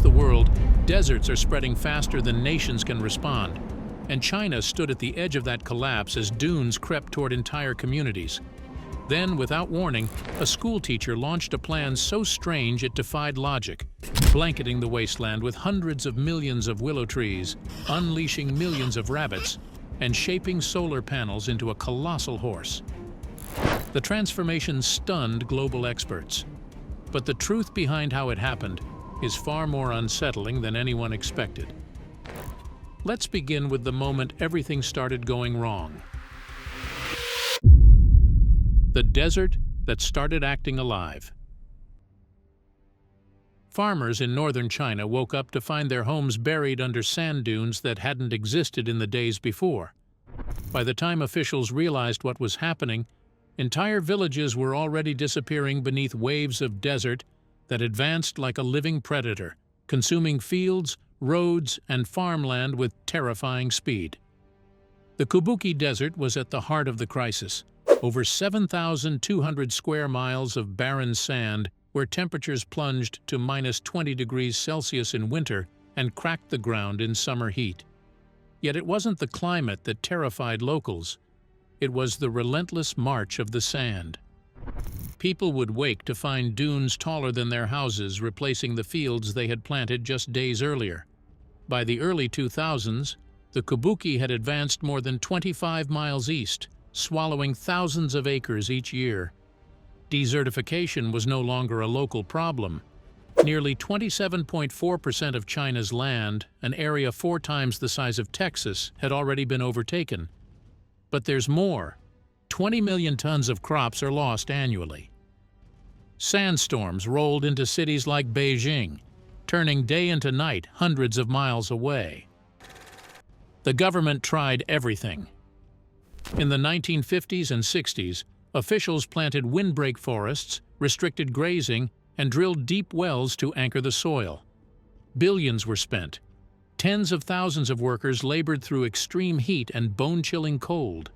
the world, deserts are spreading faster than nations can respond, and China stood at the edge of that collapse as dunes crept toward entire communities. Then, without warning, a schoolteacher launched a plan so strange it defied logic, blanketing the wasteland with hundreds of millions of willow trees, unleashing millions of rabbits, and shaping solar panels into a colossal horse. The transformation stunned global experts. But the truth behind how it happened is far more unsettling than anyone expected. Let's begin with the moment everything started going wrong. The desert that started acting alive. Farmers in northern China woke up to find their homes buried under sand dunes that hadn't existed in the days before. By the time officials realized what was happening, entire villages were already disappearing beneath waves of desert that advanced like a living predator, consuming fields, roads, and farmland with terrifying speed. The Kabuki Desert was at the heart of the crisis. Over 7,200 square miles of barren sand where temperatures plunged to -20 degrees Celsius in winter and cracked the ground in summer heat. Yet it wasn't the climate that terrified locals. It was the relentless march of the sand. People would wake to find dunes taller than their houses replacing the fields they had planted just days earlier. By the early 2000s, the Kabuki had advanced more than 25 miles east, swallowing thousands of acres each year. Desertification was no longer a local problem. Nearly 27.4% of China's land, an area 4 times the size of Texas, had already been overtaken. But there's more. 20 million tons of crops are lost annually. Sandstorms rolled into cities like Beijing, turning day into night hundreds of miles away. The government tried everything. In the 1950s and 60s, officials planted windbreak forests, restricted grazing, and drilled deep wells to anchor the soil. Billions were spent. Tens of thousands of workers labored through extreme heat and bone-chilling cold.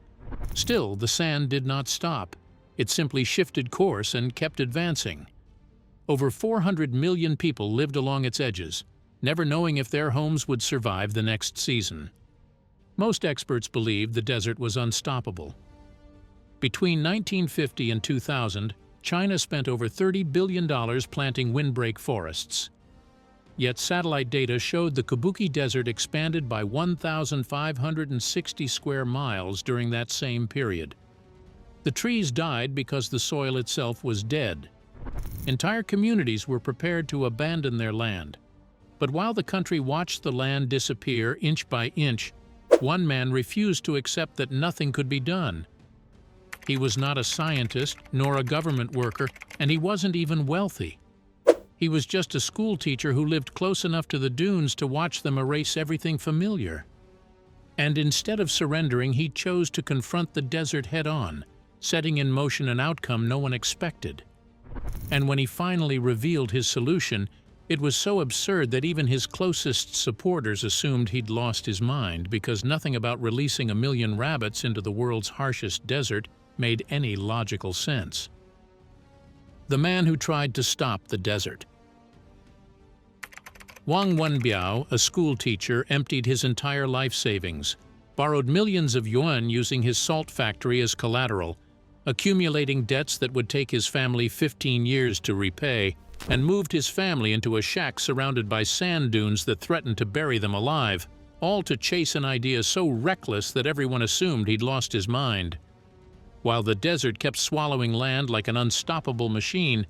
Still, the sand did not stop. It simply shifted course and kept advancing. Over 400 million people lived along its edges, never knowing if their homes would survive the next season. Most experts believed the desert was unstoppable. Between 1950 and 2000, China spent over $30 billion planting windbreak forests. Yet satellite data showed the Kabuki Desert expanded by 1,560 square miles during that same period. The trees died because the soil itself was dead. Entire communities were prepared to abandon their land. But while the country watched the land disappear inch by inch, one man refused to accept that nothing could be done. He was not a scientist nor a government worker, and he wasn't even wealthy. He was just a school teacher who lived close enough to the dunes to watch them erase everything familiar. And instead of surrendering, he chose to confront the desert head-on, setting in motion an outcome no one expected. And when he finally revealed his solution, it was so absurd that even his closest supporters assumed he'd lost his mind, because nothing about releasing 1 million rabbits into the world's harshest desert made any logical sense. The man who tried to stop the desert. Wang Wenbiao, a school teacher, emptied his entire life savings, borrowed millions of yuan using his salt factory as collateral, accumulating debts that would take his family 15 years to repay, and moved his family into a shack surrounded by sand dunes that threatened to bury them alive, all to chase an idea so reckless that everyone assumed he'd lost his mind. While the desert kept swallowing land like an unstoppable machine,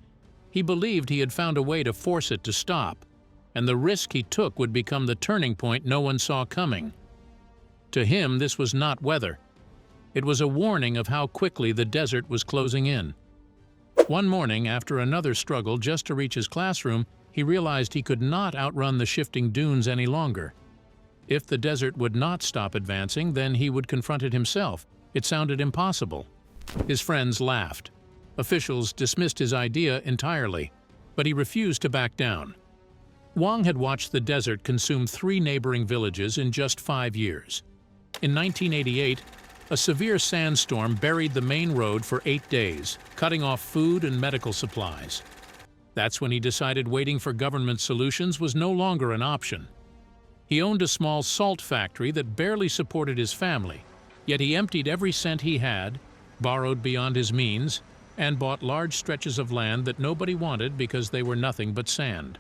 he believed he had found a way to force it to stop, and the risk he took would become the turning point no one saw coming. To him, this was not weather. It was a warning of how quickly the desert was closing in. One morning, after another struggle just to reach his classroom, he realized he could not outrun the shifting dunes any longer. If the desert would not stop advancing, then he would confront it himself. It sounded impossible. His friends laughed. Officials dismissed his idea entirely, but he refused to back down. Wang had watched the desert consume 3 neighboring villages in just 5 years. In 1988, a severe sandstorm buried the main road for 8 days, cutting off food and medical supplies. That's when he decided waiting for government solutions was no longer an option. He owned a small salt factory that barely supported his family, yet he emptied every cent he had, borrowed beyond his means, and bought large stretches of land that nobody wanted because they were nothing but sand.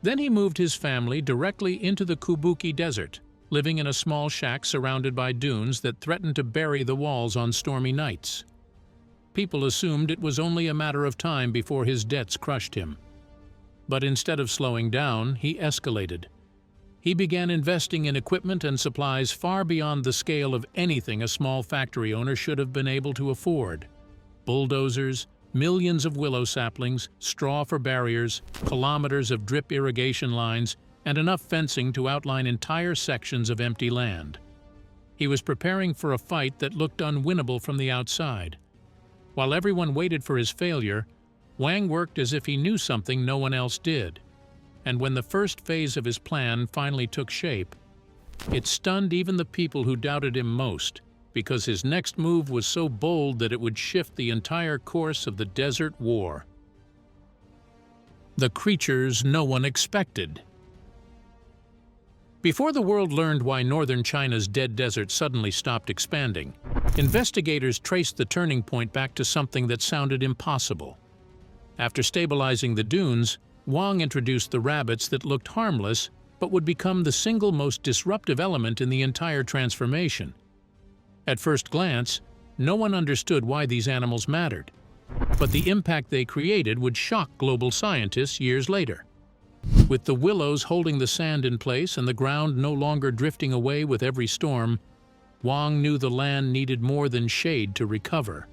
Then he moved his family directly into the Kubuki Desert, living in a small shack surrounded by dunes that threatened to bury the walls on stormy nights. People assumed it was only a matter of time before his debts crushed him. But instead of slowing down, he escalated. He began investing in equipment and supplies far beyond the scale of anything a small factory owner should have been able to afford. Bulldozers, millions of willow saplings, straw for barriers, kilometers of drip irrigation lines, and enough fencing to outline entire sections of empty land. He was preparing for a fight that looked unwinnable from the outside. While everyone waited for his failure, Wang worked as if he knew something no one else did. And when the first phase of his plan finally took shape, it stunned even the people who doubted him most, because his next move was so bold that it would shift the entire course of the Desert War. The creatures no one expected. Before the world learned why northern China's dead desert suddenly stopped expanding, investigators traced the turning point back to something that sounded impossible. After stabilizing the dunes, Wang introduced the rabbits that looked harmless but would become the single most disruptive element in the entire transformation. At first glance, no one understood why these animals mattered, but the impact they created would shock global scientists years later. With the willows holding the sand in place and the ground no longer drifting away with every storm, Wang knew the land needed more than shade to recover.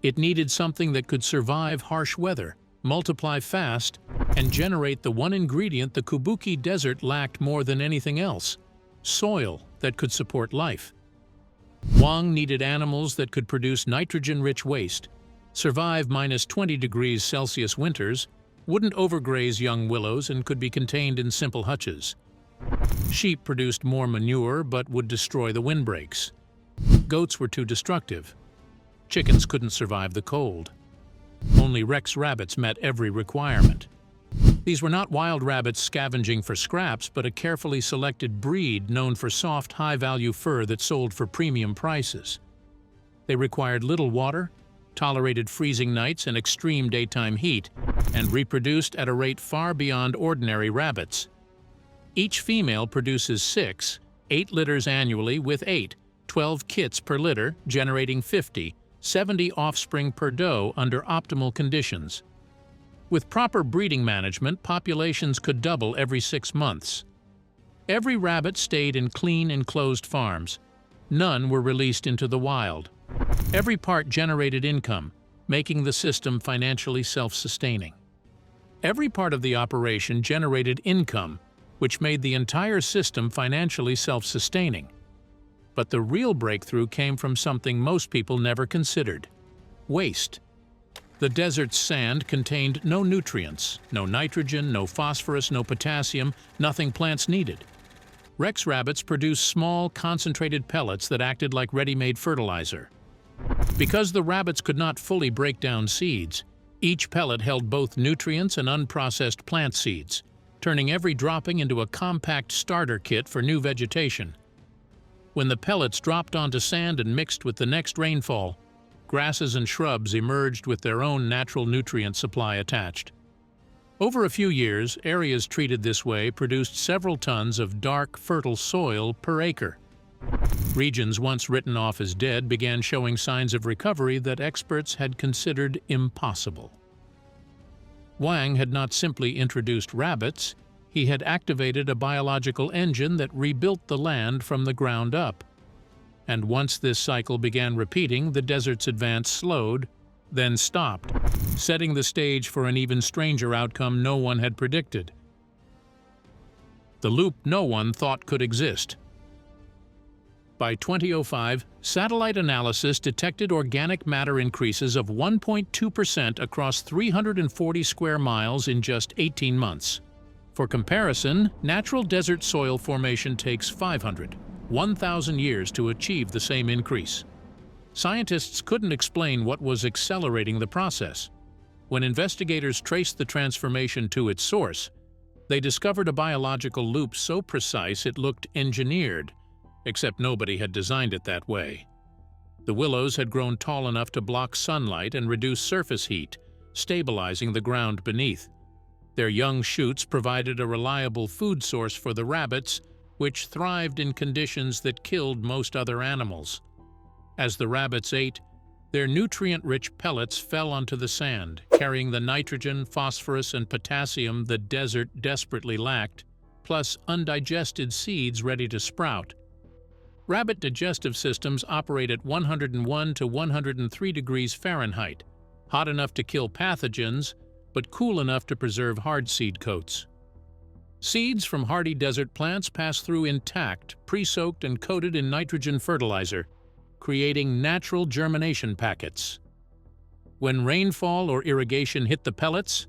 It needed something that could survive harsh weather, multiply fast, and generate the one ingredient the Kubuki Desert lacked more than anything else: soil that could support life. Wang needed animals that could produce nitrogen-rich waste, survive -20 degrees Celsius winters, wouldn't overgraze young willows, and could be contained in simple hutches. Sheep produced more manure but would destroy the windbreaks. Goats were too destructive. Chickens couldn't survive the cold. Only Rex rabbits met every requirement. These were not wild rabbits scavenging for scraps, but a carefully selected breed known for soft, high-value fur that sold for premium prices. They required little water, tolerated freezing nights and extreme daytime heat, and reproduced at a rate far beyond ordinary rabbits. Each female produces 8 litters annually with 12 kits per litter, generating 70 offspring per doe under optimal conditions. With proper breeding management, populations could double every 6 months. Every rabbit stayed in clean, enclosed farms. None were released into the wild. Every part generated income, making the system financially self-sustaining. Every part of the operation generated income, which made the entire system financially self-sustaining. But the real breakthrough came from something most people never considered: waste. The desert's sand contained no nutrients, no nitrogen, no phosphorus, no potassium, nothing plants needed. Rex rabbits produced small, concentrated pellets that acted like ready-made fertilizer. Because the rabbits could not fully break down seeds, each pellet held both nutrients and unprocessed plant seeds, turning every dropping into a compact starter kit for new vegetation. When the pellets dropped onto sand and mixed with the next rainfall, grasses and shrubs emerged with their own natural nutrient supply attached. Over a few years, areas treated this way produced several tons of dark, fertile soil per acre. Regions once written off as dead began showing signs of recovery that experts had considered impossible. Wang had not simply introduced rabbits, he had activated a biological engine that rebuilt the land from the ground up. And once this cycle began repeating, the desert's advance slowed, then stopped, setting the stage for an even stranger outcome no one had predicted. The loop no one thought could exist. By 2005, satellite analysis detected organic matter increases of 1.2% across 340 square miles in just 18 months. For comparison, natural desert soil formation takes 1,000 years to achieve the same increase. Scientists couldn't explain what was accelerating the process. When investigators traced the transformation to its source, they discovered a biological loop so precise it looked engineered, except nobody had designed it that way. The willows had grown tall enough to block sunlight and reduce surface heat, stabilizing the ground beneath. Their young shoots provided a reliable food source for the rabbits, which thrived in conditions that killed most other animals. As the rabbits ate, their nutrient-rich pellets fell onto the sand, carrying the nitrogen, phosphorus, and potassium the desert desperately lacked, plus undigested seeds ready to sprout. Rabbit digestive systems operate at 101 to 103 degrees Fahrenheit, hot enough to kill pathogens, but cool enough to preserve hard seed coats. Seeds from hardy desert plants pass through intact, pre-soaked and coated in nitrogen fertilizer, creating natural germination packets. When rainfall or irrigation hit the pellets,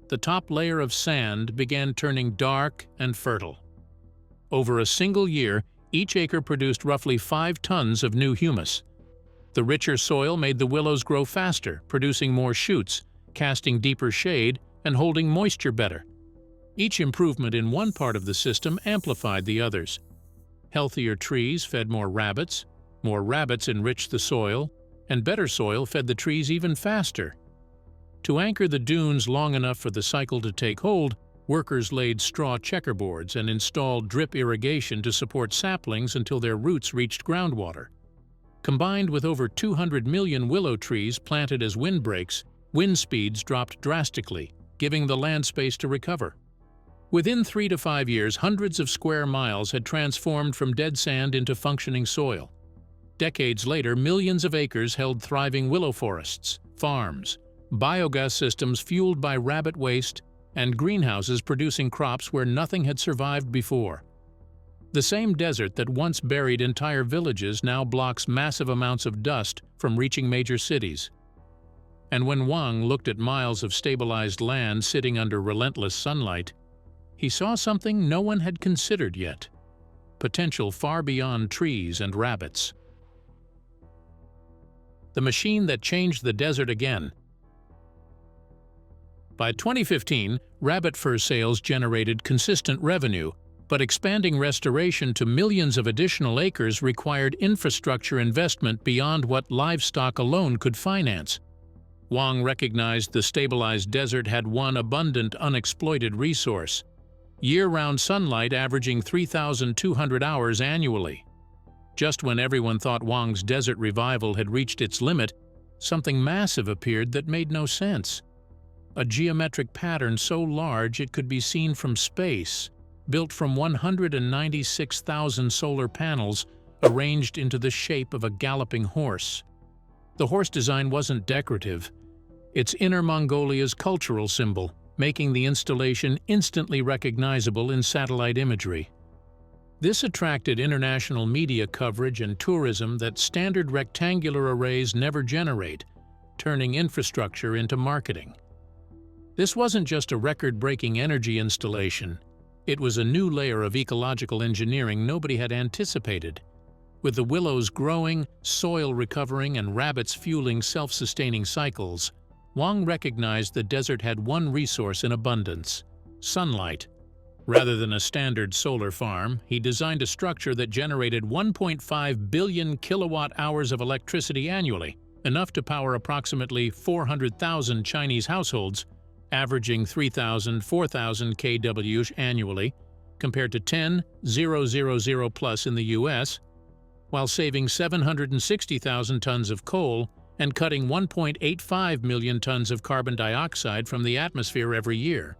the top layer of sand began turning dark and fertile. Over a single year, each acre produced roughly 5 tons of new humus. The richer soil made the willows grow faster, producing more shoots, casting deeper shade, and holding moisture better. Each improvement in one part of the system amplified the others. Healthier trees fed more rabbits enriched the soil, and better soil fed the trees even faster. To anchor the dunes long enough for the cycle to take hold, workers laid straw checkerboards and installed drip irrigation to support saplings until their roots reached groundwater. Combined with over 200 million willow trees planted as windbreaks, wind speeds dropped drastically, giving the land space to recover. Within 3 to 5 years, hundreds of square miles had transformed from dead sand into functioning soil. Decades later, millions of acres held thriving willow forests, farms, biogas systems fueled by rabbit waste, and greenhouses producing crops where nothing had survived before. The same desert that once buried entire villages now blocks massive amounts of dust from reaching major cities. And when Wang looked at miles of stabilized land sitting under relentless sunlight, he saw something no one had considered yet: potential far beyond trees and rabbits. The machine that changed the desert again. By 2015, rabbit fur sales generated consistent revenue, but expanding restoration to millions of additional acres required infrastructure investment beyond what livestock alone could finance. Wang recognized the stabilized desert had one abundant, unexploited resource: year-round sunlight averaging 3,200 hours annually. Just when everyone thought Wang's desert revival had reached its limit, something massive appeared that made no sense. A geometric pattern so large it could be seen from space, built from 196,000 solar panels arranged into the shape of a galloping horse. The horse design wasn't decorative. It's Inner Mongolia's cultural symbol, making the installation instantly recognizable in satellite imagery. This attracted international media coverage and tourism that standard rectangular arrays never generate, turning infrastructure into marketing. This wasn't just a record-breaking energy installation. It was a new layer of ecological engineering nobody had anticipated. With the willows growing, soil recovering, and rabbits fueling self-sustaining cycles, Wang recognized the desert had one resource in abundance: sunlight. Rather than a standard solar farm, he designed a structure that generated 1.5 billion kilowatt-hours of electricity annually, enough to power approximately 400,000 Chinese households, averaging 3,000–4,000 kW annually, compared to 10,000 plus in the US, while saving 760,000 tons of coal and cutting 1.85 million tons of carbon dioxide from the atmosphere every year.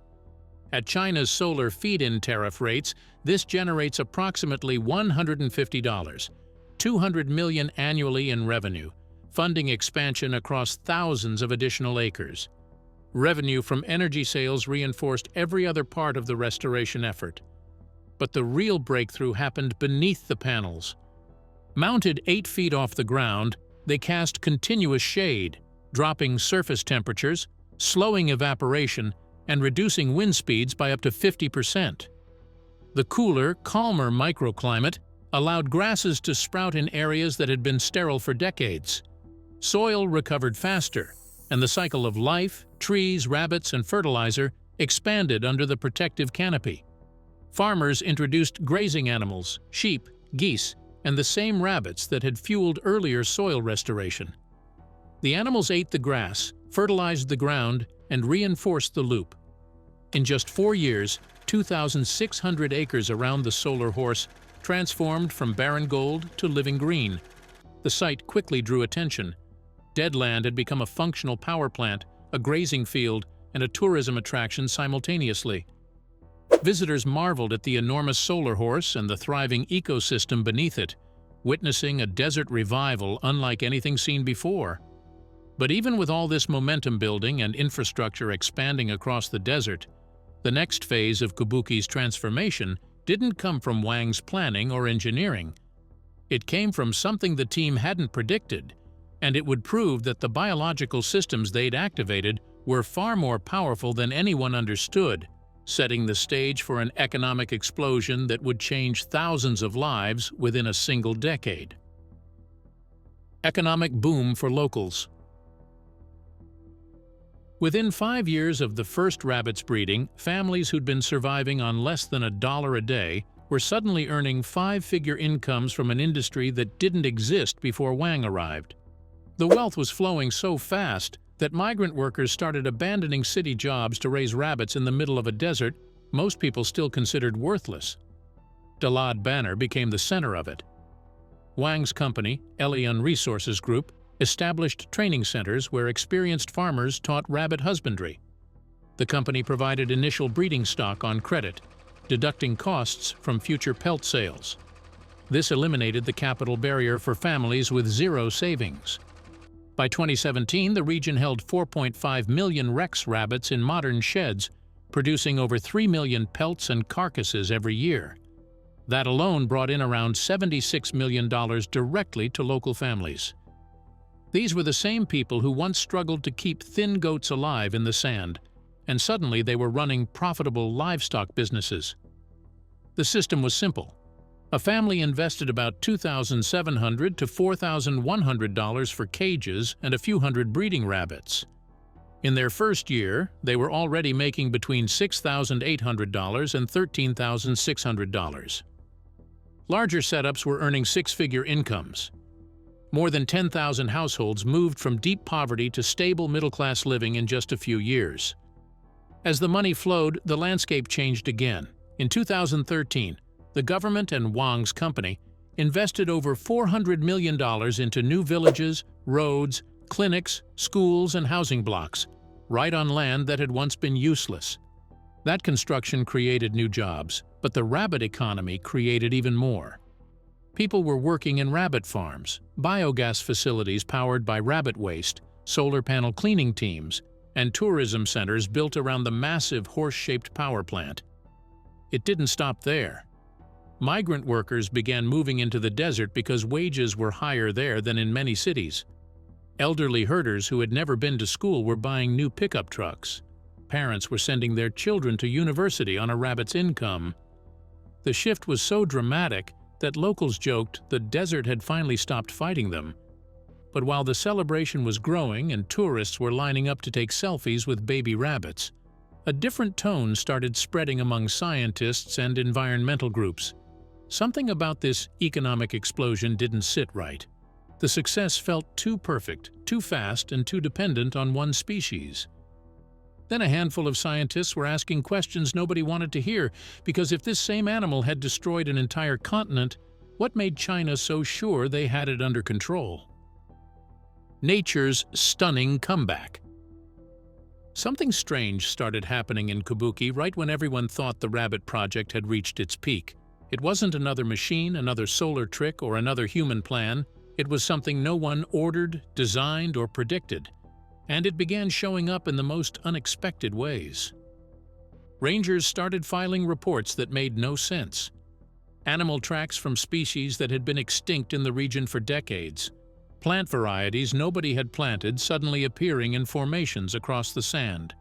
At China's solar feed-in tariff rates, this generates approximately $150, $200 million annually in revenue, funding expansion across thousands of additional acres. Revenue from energy sales reinforced every other part of the restoration effort. But the real breakthrough happened beneath the panels. Mounted 8 feet off the ground, they cast continuous shade, dropping surface temperatures, slowing evaporation, and reducing wind speeds by up to 50%. The cooler, calmer microclimate allowed grasses to sprout in areas that had been sterile for decades. Soil recovered faster, and the cycle of life, trees, rabbits, and fertilizer expanded under the protective canopy. Farmers introduced grazing animals, sheep, geese, and the same rabbits that had fueled earlier soil restoration. The animals ate the grass, fertilized the ground, and reinforced the loop. In just 4 years, 2,600 acres around the solar horse transformed from barren gold to living green. The site quickly drew attention. Dead land had become a functional power plant, a grazing field, and a tourism attraction simultaneously. Visitors marveled at the enormous solar horse and the thriving ecosystem beneath it, witnessing a desert revival unlike anything seen before. But even with all this momentum building and infrastructure expanding across the desert, the next phase of Kabuki's transformation didn't come from Wang's planning or engineering. It came from something the team hadn't predicted, and it would prove that the biological systems they'd activated were far more powerful than anyone understood, setting the stage for an economic explosion that would change thousands of lives within a single decade. Economic boom for locals. Within 5 years of the first rabbits breeding, families who'd been surviving on less than $1 a day were suddenly earning 5-figure incomes from an industry that didn't exist before Wang arrived. The wealth was flowing so fast that migrant workers started abandoning city jobs to raise rabbits in the middle of a desert most people still considered worthless. Dalad Banner became the center of it. Wang's company, Elion Resources Group, established training centers where experienced farmers taught rabbit husbandry. The company provided initial breeding stock on credit, deducting costs from future pelt sales. This eliminated the capital barrier for families with zero savings. By 2017, the region held 4.5 million Rex rabbits in modern sheds, producing over 3 million pelts and carcasses every year. That alone brought in around $76 million directly to local families. These were the same people who once struggled to keep thin goats alive in the sand, and suddenly they were running profitable livestock businesses. The system was simple. A family invested about $2,700 to $4,100 for cages and a few hundred breeding rabbits. In their first year, they were already making between $6,800 and $13,600. Larger setups were earning 6-figure incomes. More than 10,000 households moved from deep poverty to stable middle-class living in just a few years. As the money flowed, the landscape changed again. In 2013, the government and Wang's company invested over $400 million into new villages, roads, clinics, schools, and housing blocks, right on land that had once been useless. That construction created new jobs, but the rabbit economy created even more. People were working in rabbit farms, biogas facilities powered by rabbit waste, solar panel cleaning teams, and tourism centers built around the massive horse-shaped power plant. It didn't stop there. Migrant workers began moving into the desert because wages were higher there than in many cities. Elderly herders who had never been to school were buying new pickup trucks. Parents were sending their children to university on a rabbit's income. The shift was so dramatic that locals joked the desert had finally stopped fighting them. But while the celebration was growing and tourists were lining up to take selfies with baby rabbits, a different tone started spreading among scientists and environmental groups. Something about this economic explosion didn't sit right. The success felt too perfect, too fast, and too dependent on one species. Then a handful of scientists were asking questions nobody wanted to hear, because if this same animal had destroyed an entire continent, what made China so sure they had it under control? Nature's stunning comeback. Something strange started happening in Kabuki right when everyone thought the rabbit project had reached its peak. It wasn't another machine, another solar trick, or another human plan. It was something no one ordered, designed, or predicted. And it began showing up in the most unexpected ways. Rangers started filing reports that made no sense. Animal tracks from species that had been extinct in the region for decades. Plant varieties nobody had planted suddenly appearing in formations across the sand.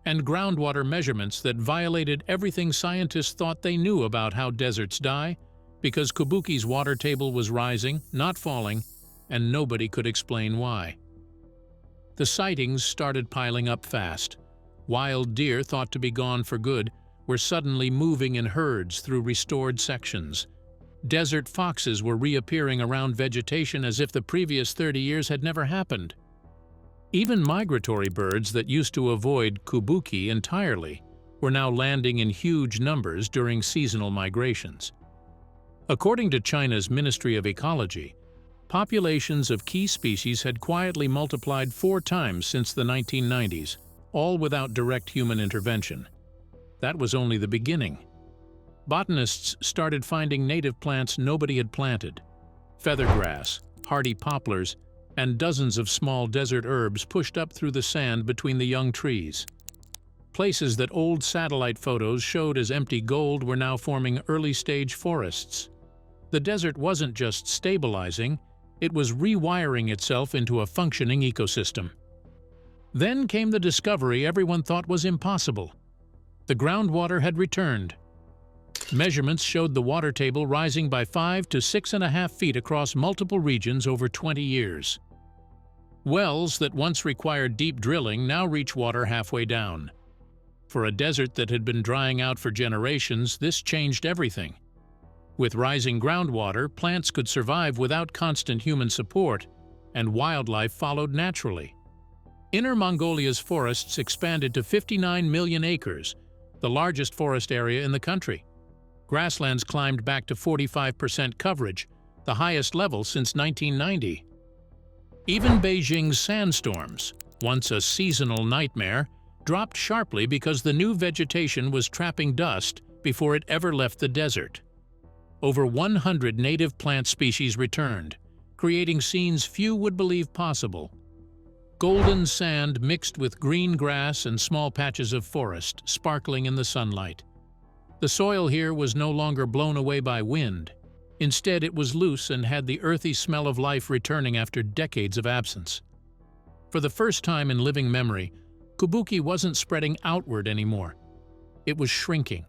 And groundwater measurements that violated everything scientists thought they knew about how deserts die, because Kabuki's water table was rising, not falling, and nobody could explain why. The sightings started piling up fast. Wild deer, thought to be gone for good, were suddenly moving in herds through restored sections. Desert foxes were reappearing around vegetation as if the previous 30 years had never happened. Even migratory birds that used to avoid kabuki entirely were now landing in huge numbers during seasonal migrations. According to China's Ministry of Ecology, populations of key species had quietly multiplied 4 times since the 1990s, all without direct human intervention. That was only the beginning. Botanists started finding native plants nobody had planted. Feathergrass, hardy poplars, and dozens of small desert herbs pushed up through the sand between the young trees. Places that old satellite photos showed as empty gold were now forming early-stage forests. The desert wasn't just stabilizing, it was rewiring itself into a functioning ecosystem. Then came the discovery everyone thought was impossible. The groundwater had returned. Measurements showed the water table rising by 5 to 6.5 feet across multiple regions over 20 years. Wells that once required deep drilling now reach water halfway down. For a desert that had been drying out for generations, this changed everything. With rising groundwater, plants could survive without constant human support, and wildlife followed naturally. Inner Mongolia's forests expanded to 59 million acres, the largest forest area in the country. Grasslands climbed back to 45% coverage, the highest level since 1990. Even Beijing's sandstorms, once a seasonal nightmare, dropped sharply because the new vegetation was trapping dust before it ever left the desert. Over 100 native plant species returned, creating scenes few would believe possible. Golden sand mixed with green grass and small patches of forest, sparkling in the sunlight. The soil here was no longer blown away by wind. Instead, it was loose and had the earthy smell of life returning after decades of absence. For the first time in living memory, kabuki wasn't spreading outward anymore. It was shrinking.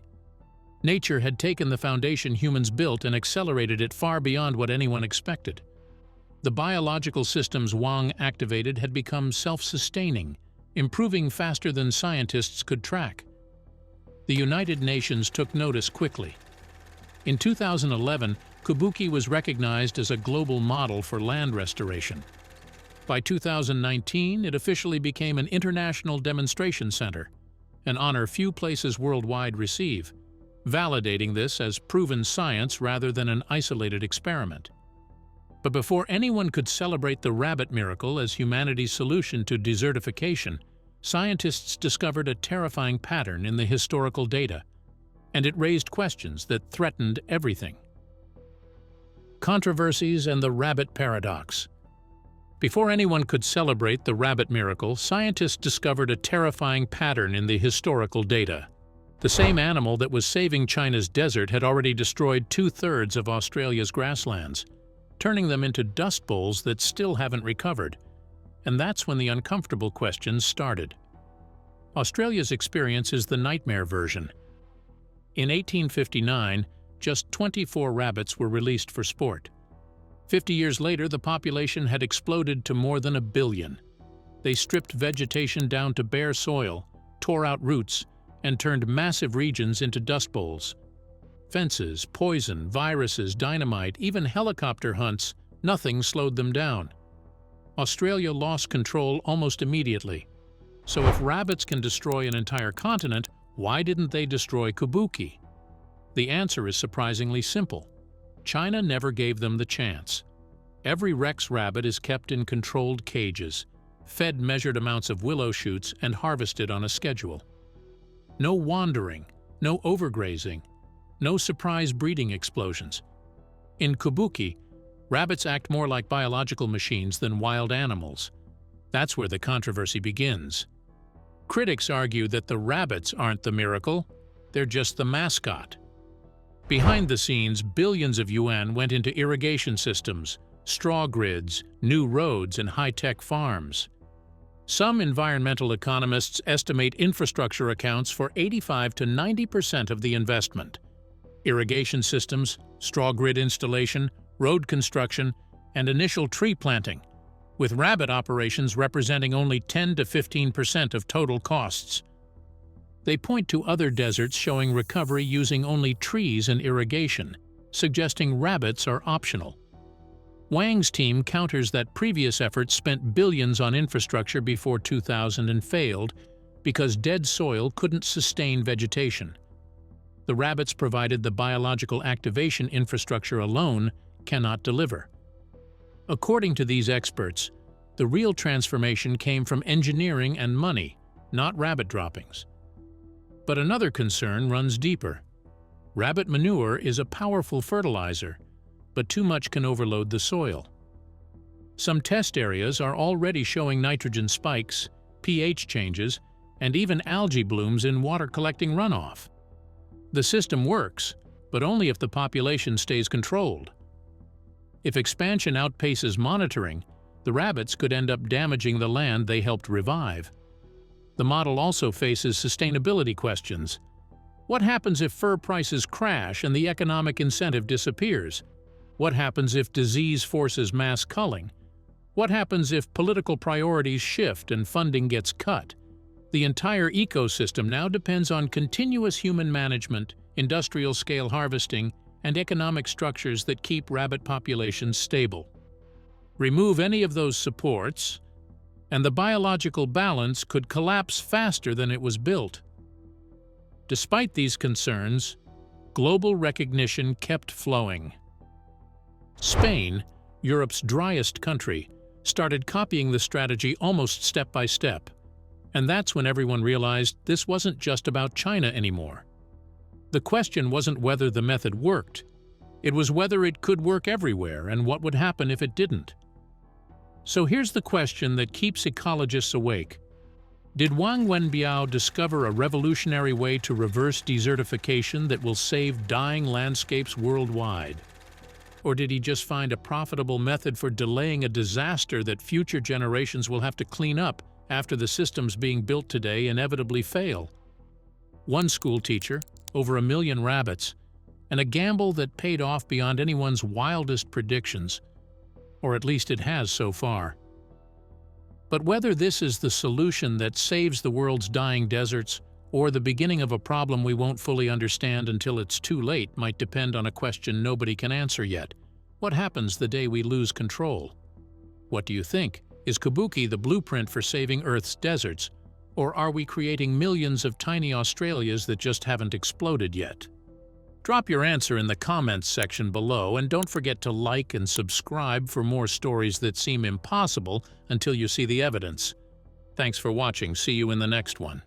Nature had taken the foundation humans built and accelerated it far beyond what anyone expected. The biological systems Wang activated had become self-sustaining, improving faster than scientists could track. The United Nations took notice quickly. In 2011, kabuki was recognized as a global model for land restoration. By 2019, it officially became an international demonstration center, an honor few places worldwide receive, validating this as proven science rather than an isolated experiment. But before anyone could celebrate the rabbit miracle as humanity's solution to desertification, scientists discovered a terrifying pattern in the historical data, and it raised questions that threatened everything. Controversies and the rabbit paradox. Before anyone could celebrate the rabbit miracle, scientists discovered a terrifying pattern in the historical data. The same animal that was saving China's desert had already destroyed 2/3 of Australia's grasslands, turning them into dust bowls that still haven't recovered. And that's when the uncomfortable questions started. Australia's experience is the nightmare version. In 1859, just 24 rabbits were released for sport. 50 years later, the population had exploded to more than 1 billion. They stripped vegetation down to bare soil, tore out roots, and turned massive regions into dust bowls. Fences, poison, viruses, dynamite, even helicopter hunts, nothing slowed them down. Australia lost control almost immediately. So if rabbits can destroy an entire continent, why didn't they destroy kabuki? The answer is surprisingly simple. China never gave them the chance. Every Rex rabbit is kept in controlled cages, fed measured amounts of willow shoots, and harvested on a schedule. No wandering, no overgrazing, no surprise breeding explosions. In kabuki, rabbits act more like biological machines than wild animals. That's where the controversy begins. Critics argue that the rabbits aren't the miracle, they're just the mascot. Behind the scenes, billions of yuan went into irrigation systems, straw grids, new roads, and high-tech farms. Some environmental economists estimate infrastructure accounts for 85 to 90% of the investment. Irrigation systems, straw grid installation, road construction, and initial tree planting, with rabbit operations representing only 10 to 15% of total costs. They point to other deserts showing recovery using only trees and irrigation, suggesting rabbits are optional. Wang's team counters that previous efforts spent billions on infrastructure before 2000 and failed because dead soil couldn't sustain vegetation. The rabbits provided the biological activation infrastructure alone cannot deliver. According to these experts, the real transformation came from engineering and money, not rabbit droppings. But another concern runs deeper. Rabbit manure is a powerful fertilizer, but too much can overload the soil. Some test areas are already showing nitrogen spikes, pH changes, and even algae blooms in water-collecting runoff. The system works, but only if the population stays controlled. If expansion outpaces monitoring, the rabbits could end up damaging the land they helped revive. The model also faces sustainability questions. What happens if fur prices crash and the economic incentive disappears? What happens if disease forces mass culling? What happens if political priorities shift and funding gets cut? The entire ecosystem now depends on continuous human management, industrial-scale harvesting, and economic structures that keep rabbit populations stable. Remove any of those supports, and the biological balance could collapse faster than it was built. Despite these concerns, global recognition kept flowing. Spain, Europe's driest country, started copying the strategy almost step by step. And that's when everyone realized this wasn't just about China anymore. The question wasn't whether the method worked. It was whether it could work everywhere and what would happen if it didn't. So here's the question that keeps ecologists awake. Did Wang Wenbiao discover a revolutionary way to reverse desertification that will save dying landscapes worldwide? Or did he just find a profitable method for delaying a disaster that future generations will have to clean up after the systems being built today inevitably fail? One school teacher, over 1 million rabbits, and a gamble that paid off beyond anyone's wildest predictions, or at least it has so far. But whether this is the solution that saves the world's dying deserts or the beginning of a problem we won't fully understand until it's too late might depend on a question nobody can answer yet. What happens the day we lose control? What do you think? Is kabuki the blueprint for saving Earth's deserts, or are we creating millions of tiny Australias that just haven't exploded yet? Drop your answer in the comments section below, and don't forget to like and subscribe for more stories that seem impossible until you see the evidence. Thanks for watching. See you in the next one.